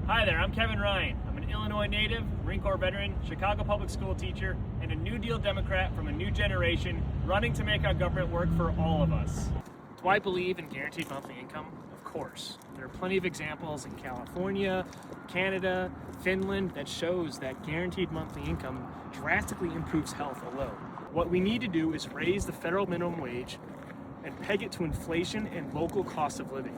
Hi there, I'm Kevin Ryan. I'm an Illinois native, Marine Corps veteran, Chicago public school teacher, and a New Deal Democrat from a new generation running to make our government work for all of us. Do I believe in guaranteed monthly income? Of course. There are plenty of examples in California, Canada, Finland that shows that guaranteed monthly income drastically improves health alone. What we need to do is raise the federal minimum wage and peg it to inflation and local cost of living.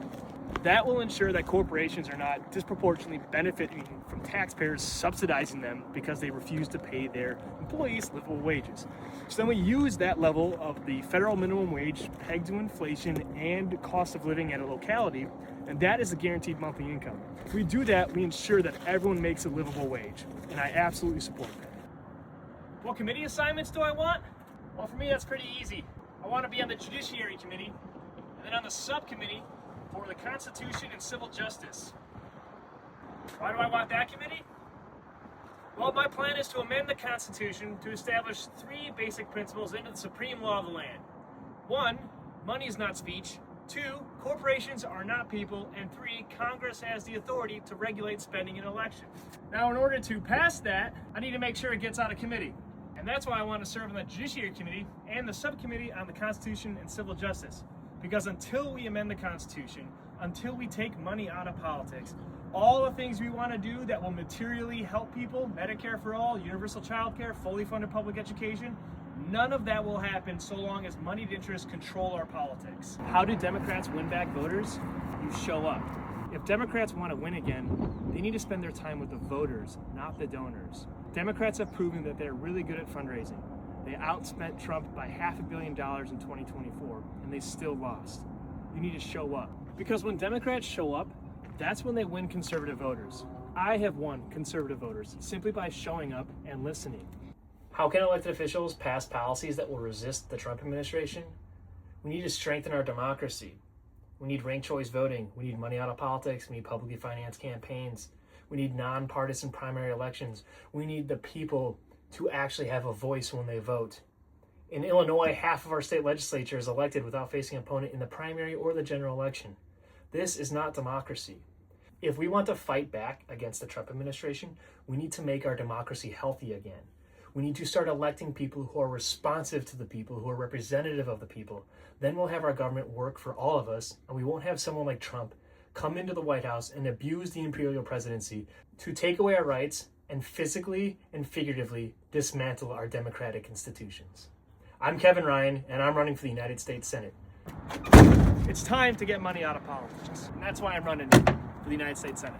That will ensure that corporations are not disproportionately benefiting from taxpayers subsidizing them because they refuse to pay their employees livable wages. So then we use that level of the federal minimum wage pegged to inflation and cost of living at a locality, and that is the guaranteed monthly income. If we do that, we ensure that everyone makes a livable wage, and I absolutely support that. What committee assignments do I want? Well, for me, that's pretty easy. I want to be on the Judiciary Committee, and then on the subcommittee for the Constitution and Civil Justice. Why do I want that committee? Well, my plan is to amend the Constitution to establish 3 basic principles into the supreme law of the land. 1, money is not speech. 2, corporations are not people. And 3, Congress has the authority to regulate spending in elections. Now, in order to pass that, I need to make sure it gets out of committee. And that's why I want to serve on the Judiciary Committee and the subcommittee on the Constitution and Civil Justice. Because until we amend the Constitution, until we take money out of politics, all the things we want to do that will materially help people, Medicare for all, universal child care, fully funded public education, none of that will happen so long as moneyed interests control our politics. How do Democrats win back voters? You show up. If Democrats want to win again, they need to spend their time with the voters, not the donors. Democrats have proven that they're really good at fundraising. They outspent Trump by $500 million in 2024, and they still lost. You need to show up. Because when Democrats show up, that's when they win conservative voters. I have won conservative voters simply by showing up and listening. How can elected officials pass policies that will resist the Trump administration? We need to strengthen our democracy. We need ranked choice voting. We need money out of politics. We need publicly financed campaigns. We need nonpartisan primary elections. We need the people to actually have a voice when they vote. In Illinois, half of our state legislature is elected without facing an opponent in the primary or the general election. This is not democracy. If we want to fight back against the Trump administration, we need to make our democracy healthy again. We need to start electing people who are responsive to the people, who are representative of the people. Then we'll have our government work for all of us, and we won't have someone like Trump come into the White House and abuse the imperial presidency to take away our rights and physically and figuratively dismantle our democratic institutions. I'm Kevin Ryan, and I'm running for the United States Senate. It's time to get money out of politics, and that's why I'm running for the United States Senate.